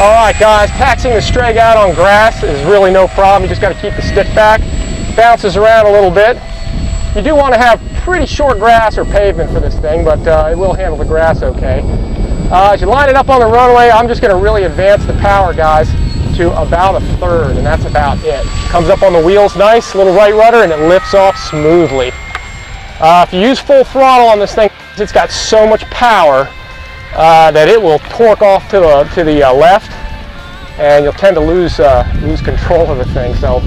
Alright guys, taxiing the Strega out on grass is really no problem. You just got to keep the stick back. Bounces around a little bit. You do want to have pretty short grass or pavement for this thing, but it will handle the grass okay. As you line it up on the runway, I'm just going to really advance the power, guys, to about 1/3, and that's about it. Comes up on the wheels nice, little right rudder, and it lifts off smoothly. If you use full throttle on this thing, it's got so much power that it will torque off to the left, and you'll tend to lose control of the thing. So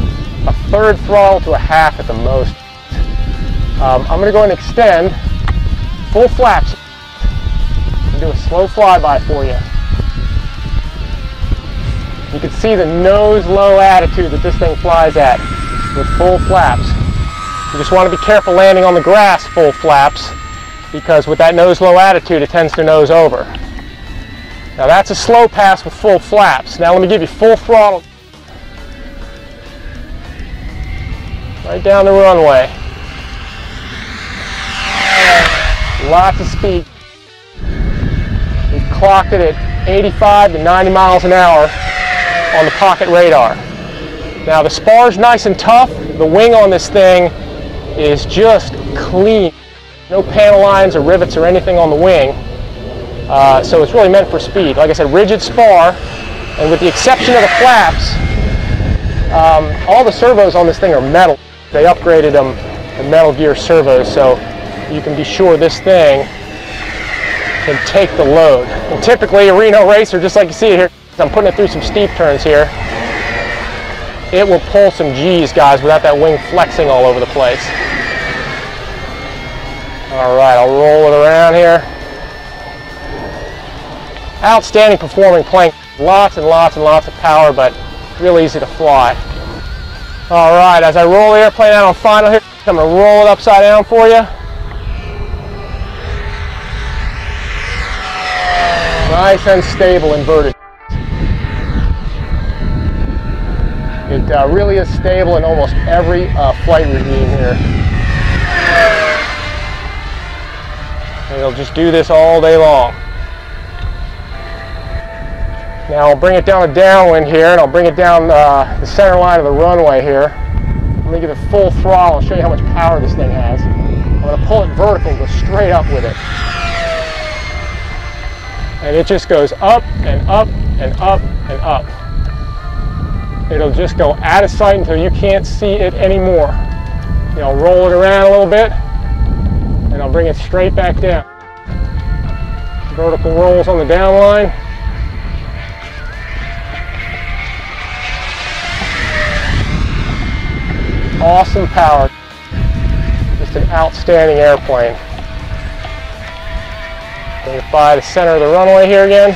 1/3 throttle to 1/2 at the most. I'm going to go and extend full flaps and do a slow flyby for you. You can see the nose low attitude that this thing flies at with full flaps. You just want to be careful landing on the grass full flaps, because with that nose low attitude it tends to nose over. Now that's a slow pass with full flaps. Now let me give you full throttle. Right down the runway. Lots of speed. We've clocked it at 85 to 90 miles an hour on the pocket radar. Now the spar's nice and tough. The wing on this thing is just clean. No panel lines or rivets or anything on the wing. So it's really meant for speed. Like I said, rigid spar, and with the exception of the flaps, all the servos on this thing are metal. They upgraded them to Metal Gear servos, so you can be sure this thing can take the load. And typically a Reno racer, just like you see it here, I'm putting it through some steep turns here, it will pull some G's, guys, without that wing flexing all over the place. Alright, I'll roll it around here. Outstanding performing plane. Lots and lots and lots of power, but real easy to fly. Alright, as I roll the airplane out on final here, I'm going to roll it upside down for you. Nice and stable inverted. It really is stable in almost every flight regime here. And it'll just do this all day long. Now I'll bring it down a downwind here, and I'll bring it down the center line of the runway here. I'm going to give it full throttle and show you how much power this thing has. I'm going to pull it vertical, go straight up with it. And it just goes up and up and up and up. It'll just go out of sight until you can't see it anymore. You know, roll it around a little bit, and I'll bring it straight back down. Vertical rolls on the down line. Awesome power. Just an outstanding airplane. Bring it by the center of the runway here again.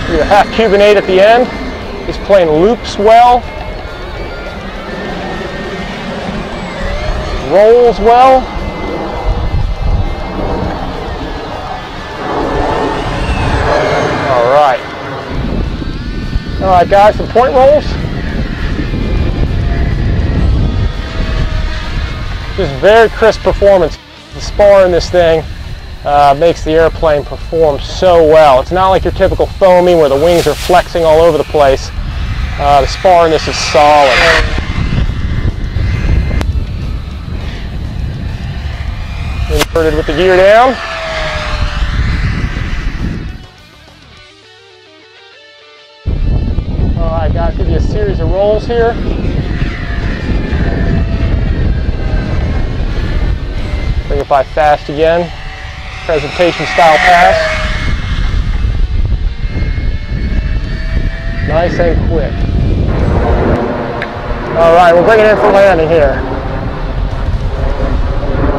Do a half Cubanate at the end. This plane loops well. Rolls well. Alright. Alright guys, some point rolls. Just very crisp performance. The spar in this thing makes the airplane perform so well. It's not like your typical foamy where the wings are flexing all over the place. The spar in this is solid. Inverted with the gear down. Alright guys, give you a series of rolls here. Bring it by fast again. Presentation style pass. Nice and quick. Alright, we'll bring it in for landing here.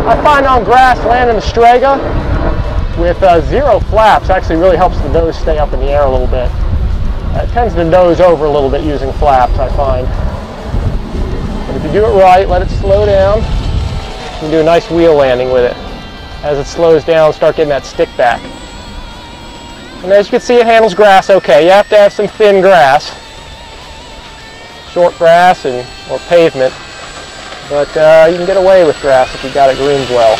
I find on grass landing the Strega with 0 flaps actually really helps the nose stay up in the air a little bit. It tends to nose over a little bit using flaps, I find. But if you do it right, let it slow down, you can do a nice wheel landing with it. As it slows down, start getting that stick back. And as you can see, it handles grass okay. You have to have some thin grass, short grass or pavement, but you can get away with grass if you got it groomed well.